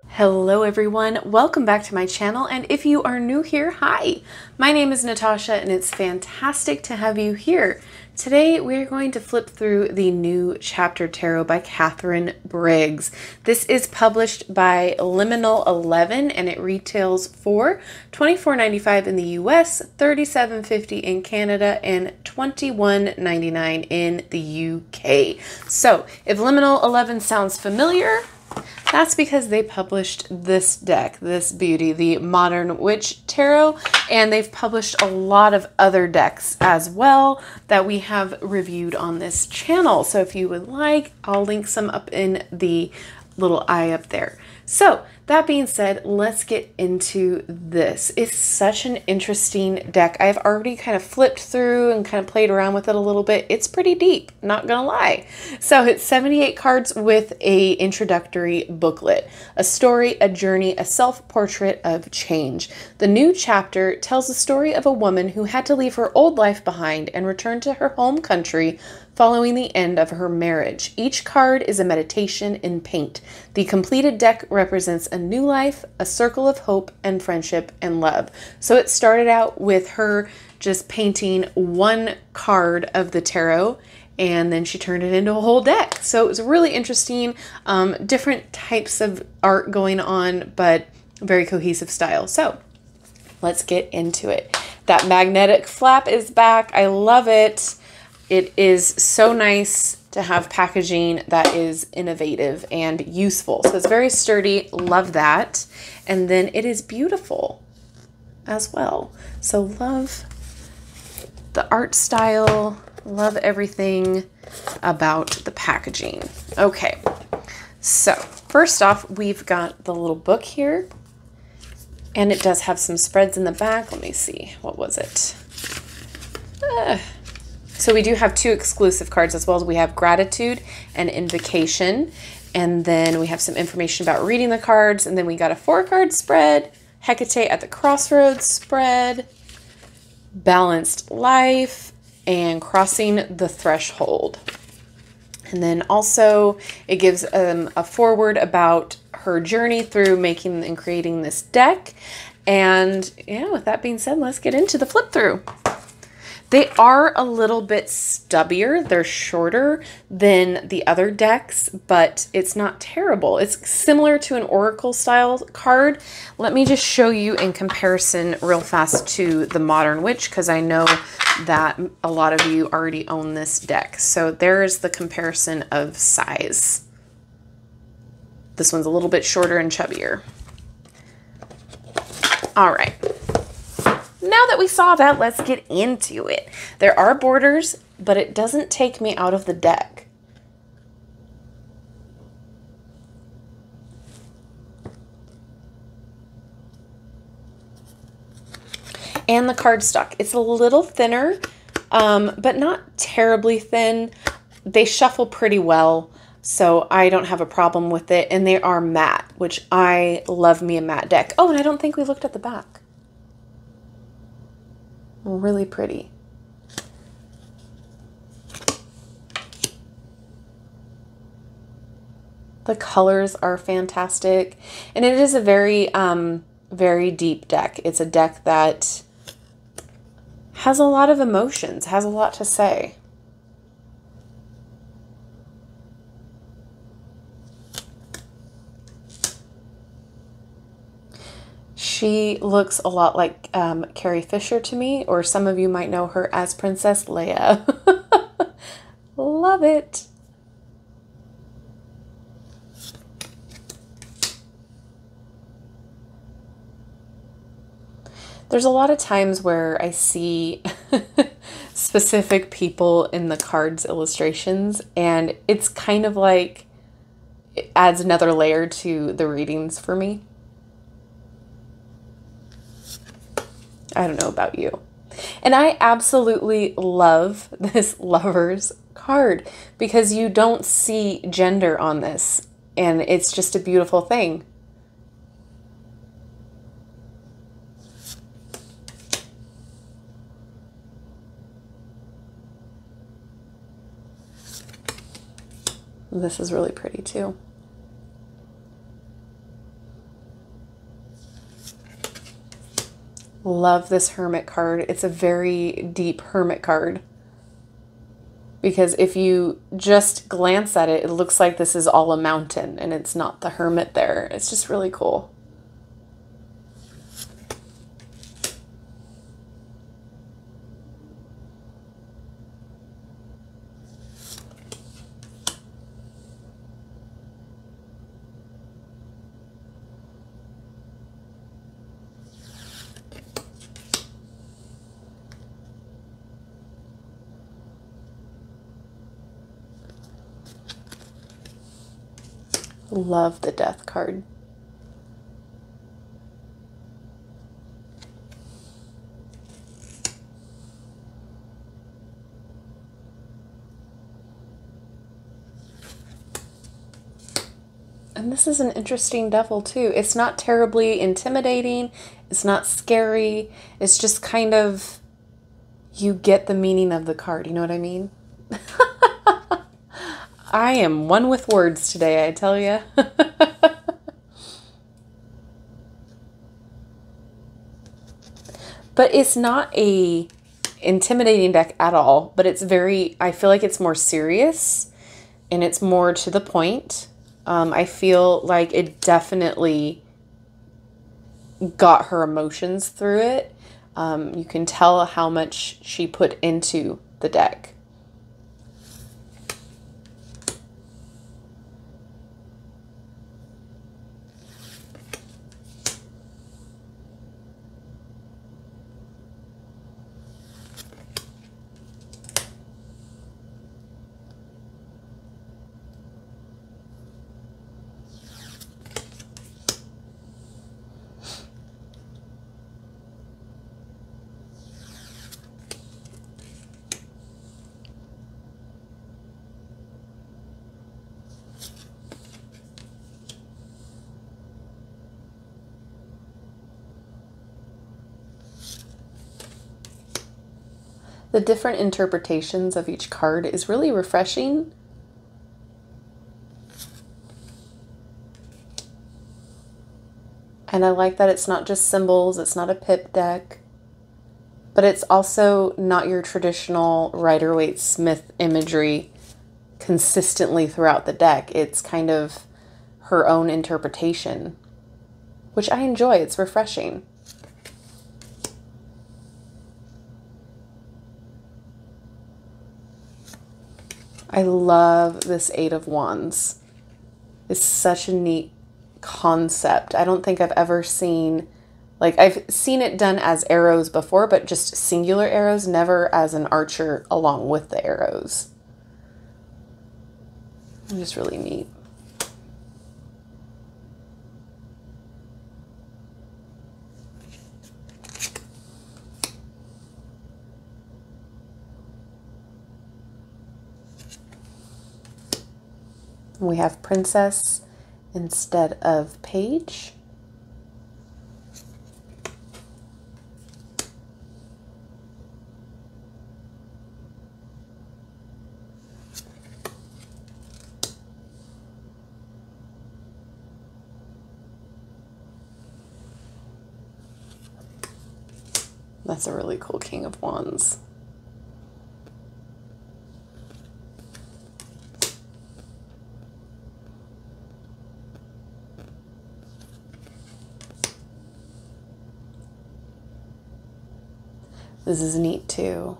Hello everyone, welcome back to my channel, and if you are new here, hi! My name is Natasha and it's fantastic to have you here. Today we're going to flip through the New Chapter Tarot by Kathryn Briggs. This is published by Liminal 11 and it retails for $24.95 in the US, $37.50 in Canada, and $21.99 in the UK. So if Liminal 11 sounds familiar, that's because they published this deck, this beauty, the Modern Witch Tarot, and they've published a lot of other decks as well that we have reviewed on this channel. So if you would like, I'll link some up in the little eye up there. So that being said, let's get into this. It's such an interesting deck. I've already kind of flipped through and kind of played around with it a little bit. It's pretty deep, not gonna lie. So it's 78 cards with a introductory booklet, a story, a journey, a self-portrait of change. The new chapter tells the story of a woman who had to leave her old life behind and return to her home country following the end of her marriage. Each card is a meditation in paint. The completed deck represents a new life, a circle of hope and friendship and love. So it started out with her just painting one card of the tarot, and then she turned it into a whole deck. So it was really interesting, different types of art going on, but very cohesive style. So let's get into it. That magnetic flap is back. I love it. It is so nice to have packaging that is innovative and useful. So it's very sturdy, love that. And then it is beautiful as well. So love the art style, love everything about the packaging. Okay, so first off, we've got the little book here, and it does have some spreads in the back. Let me see, what was it? So we do have two exclusive cards as well. We have Gratitude and Invocation. And then we have some information about reading the cards. And then we got a 4-card spread, Hecate at the Crossroads spread, Balanced Life, and Crossing the Threshold. And then also it gives a foreword about her journey through making and creating this deck. And yeah, with that being said, let's get into the flip through. They are a little bit stubbier. They're shorter than the other decks, but it's not terrible. It's similar to an Oracle style card. Let me just show you in comparison real fast to the Modern Witch, because I know that a lot of you already own this deck. So there's the comparison of size. This one's a little bit shorter and chubbier. All right. Now that we saw that, let's get into it. There are borders, but it doesn't take me out of the deck. And the cardstock. It's a little thinner, but not terribly thin. They shuffle pretty well, so I don't have a problem with it. And they are matte, which I love me a matte deck. Oh, and I don't think we looked at the back. Really pretty. The colors are fantastic, and it is a very very deep deck. It's a deck that has a lot of emotions, has a lot to say. She looks a lot like Carrie Fisher to me, or some of you might know her as Princess Leia. Love it. There's a lot of times where I see specific people in the cards illustrations, and it's kind of like it adds another layer to the readings for me. I don't know about you. And I absolutely love this Lovers card because you don't see gender on this, and it's just a beautiful thing. This is really pretty too. Love this Hermit card. It's a very deep Hermit card. Because if you just glance at it, it looks like this is all a mountain and it's not the Hermit there. It's just really cool. Love the Death card. And this is an interesting devil too. It's not terribly intimidating. It's not scary. It's just kind of, you get the meaning of the card. You know what I mean? I am one with words today, I tell you. But it's not a intimidating deck at all, but it's very, I feel like it's more serious and it's more to the point. I feel like it definitely got her emotions through it. You can tell how much she put into the deck. The different interpretations of each card is really refreshing. And I like that it's not just symbols, it's not a pip deck, but it's also not your traditional Rider-Waite-Smith imagery consistently throughout the deck. It's kind of her own interpretation, which I enjoy. It's refreshing. I love this Eight of Wands. It's such a neat concept. I don't think I've ever seen, like, I've seen it done as arrows before, but just singular arrows, never as an archer along with the arrows. It's just really neat. We have Princess instead of Page. That's a really cool King of Wands. This is neat too.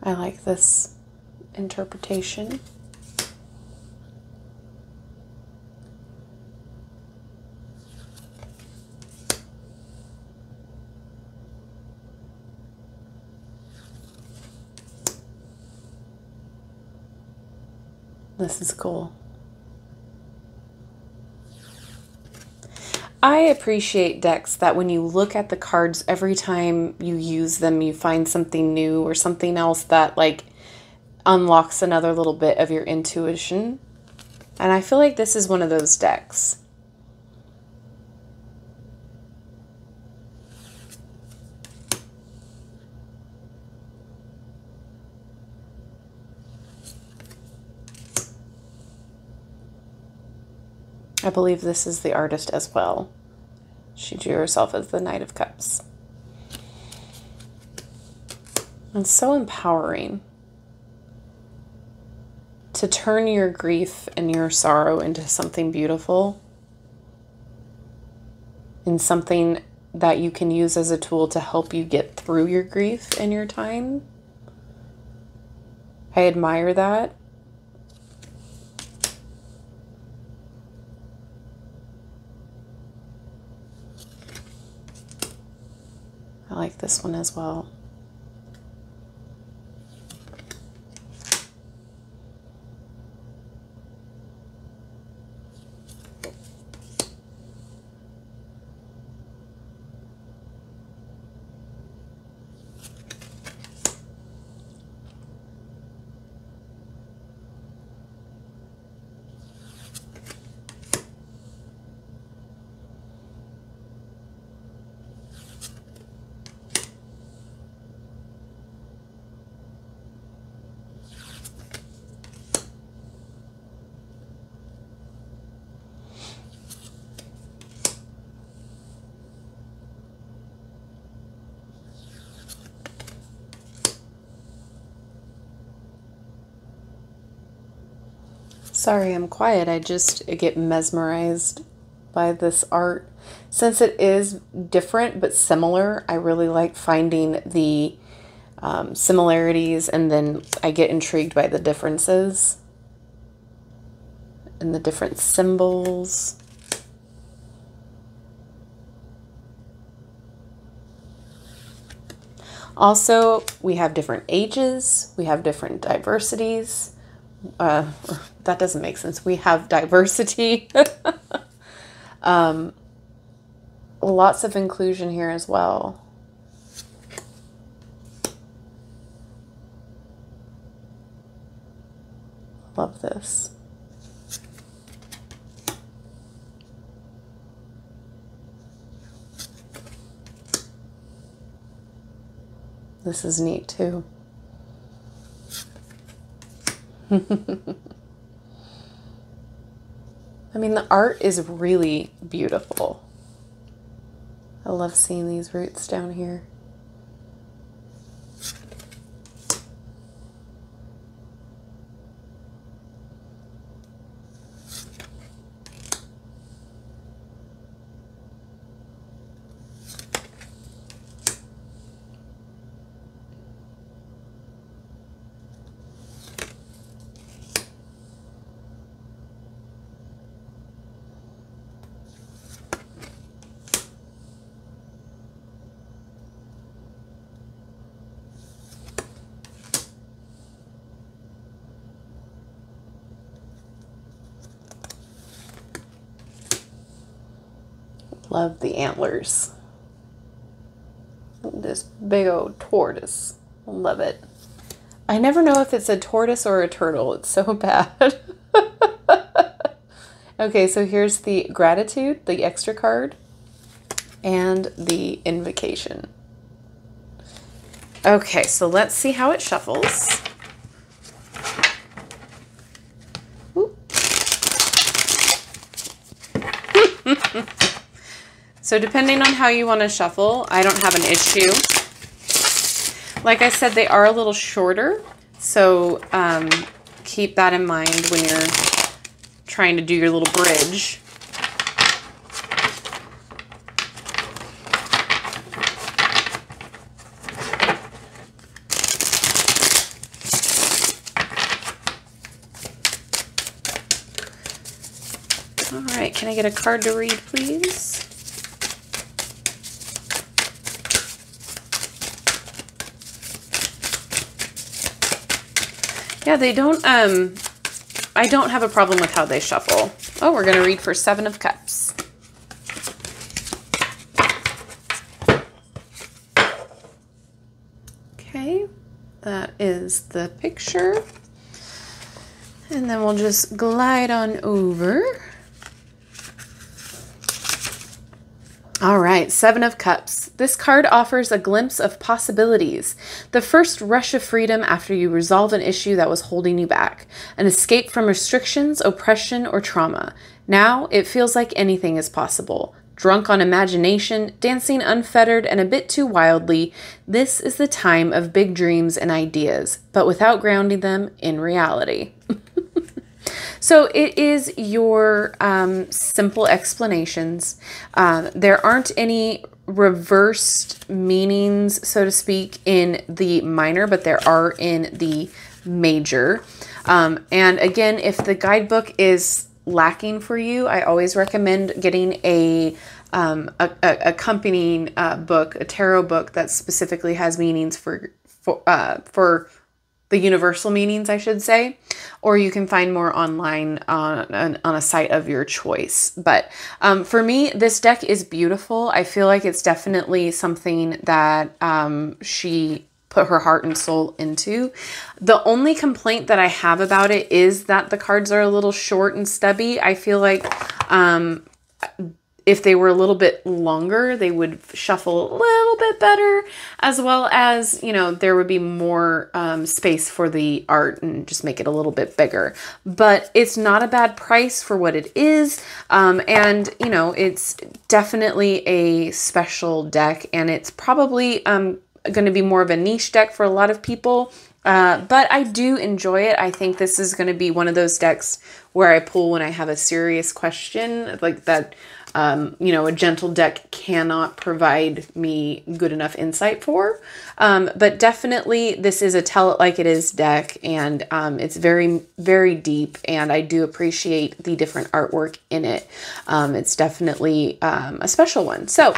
I like this interpretation. This is cool. I appreciate decks that when you look at the cards, every time you use them, you find something new or something else that like unlocks another little bit of your intuition. And I feel like this is one of those decks. I believe this is the artist as well. She drew herself as the Knight of Cups. It's so empowering to turn your grief and your sorrow into something beautiful, and something that you can use as a tool to help you get through your grief and your time. I admire that. I like this one as well. Sorry, I'm quiet. I just get mesmerized by this art. Since it is different but similar, I really like finding the similarities, and then I get intrigued by the differences and the different symbols. Also, we have different ages, we have different diversities. That doesn't make sense. We have diversity. Lots of inclusion here as well. Love this. This is neat too. I mean, the art is really beautiful. I love seeing these roots down here. Love the antlers. This big old tortoise. Love it. I never know if it's a tortoise or a turtle. It's so bad. Okay, so here's the gratitude, the extra card, and the invocation. Okay, so let's see how it shuffles. So depending on how you want to shuffle, I don't have an issue. Like I said, they are a little shorter, so keep that in mind when you're trying to do your little bridge. All right, can I get a card to read, please? Yeah, they don't, I don't have a problem with how they shuffle. Oh, we're going to read for 7 of Cups. Okay, that is the picture. And then we'll just glide on over. All right, Seven of Cups. This card offers a glimpse of possibilities. The first rush of freedom after you resolve an issue that was holding you back. An escape from restrictions, oppression, or trauma. Now it feels like anything is possible. Drunk on imagination, dancing unfettered and a bit too wildly, this is the time of big dreams and ideas, but without grounding them in reality. So it is your simple explanations. There aren't any reversed meanings, so to speak, in the minor, but there are in the major. And again, if the guidebook is lacking for you, I always recommend getting a accompanying book, a tarot book that specifically has meanings for the universal meanings, I should say, or you can find more online on a site of your choice. But for me, this deck is beautiful. I feel like it's definitely something that she put her heart and soul into. The only complaint that I have about it is that the cards are a little short and stubby. I feel like if they were a little bit longer, they would shuffle a little bit better, as well as, you know, there would be more space for the art and just make it a little bit bigger. But it's not a bad price for what it is. And, you know, it's definitely a special deck, and it's probably going to be more of a niche deck for a lot of people. But I do enjoy it. I think this is going to be one of those decks where I pull when I have a serious question, like that. You know, a gentle deck cannot provide me good enough insight for. But definitely this is a tell it like it is deck, and it's very, very deep, and I do appreciate the different artwork in it. It's definitely a special one. So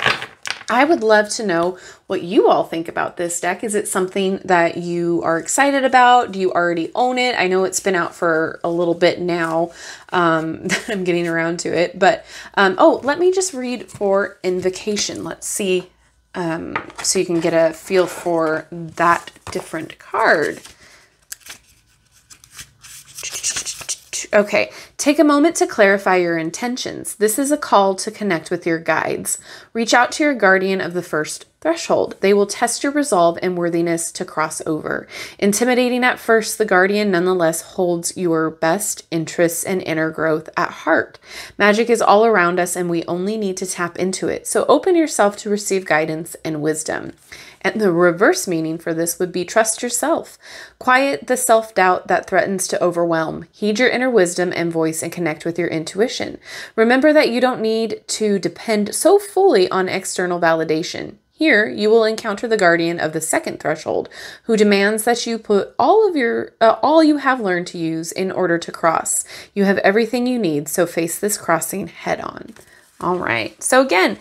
I would love to know what you all think about this deck. Is it something that you are excited about? Do you already own it? I know it's been out for a little bit now that I'm getting around to it. But, oh, let me just read for Invocation. Let's see, so you can get a feel for that different card. Okay, take a moment to clarify your intentions. This is a call to connect with your guides. Reach out to your guardian of the first threshold. They will test your resolve and worthiness to cross over. Intimidating at first, the guardian nonetheless holds your best interests and inner growth at heart. Magic is all around us, and we only need to tap into it. So open yourself to receive guidance and wisdom. And the reverse meaning for this would be trust yourself. Quiet the self-doubt that threatens to overwhelm. Heed your inner wisdom and voice and connect with your intuition. Remember that you don't need to depend so fully on external validation. Here, you will encounter the guardian of the second threshold, who demands that you put all you have learned to use in order to cross. You have everything you need, so face this crossing head on. All right. So again,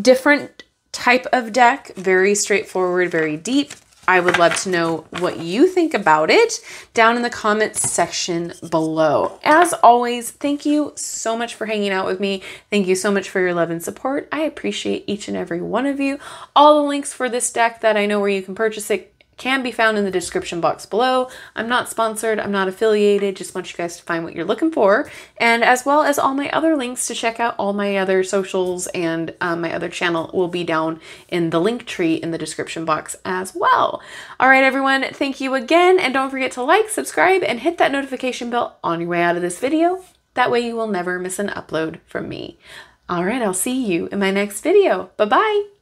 different type of deck, very straightforward, very deep. I would love to know what you think about it down in the comments section below. As always, thank you so much for hanging out with me. Thank you so much for your love and support. I appreciate each and every one of you. All the links for this deck that I know where you can purchase it can be found in the description box below. I'm not sponsored, I'm not affiliated, just want you guys to find what you're looking for, and as well as all my other links to check out all my other socials and my other channel will be down in the link tree in the description box as well. All right, everyone, thank you again, and don't forget to like, subscribe, and hit that notification bell on your way out of this video. That way you will never miss an upload from me. All right, I'll see you in my next video. Bye-bye.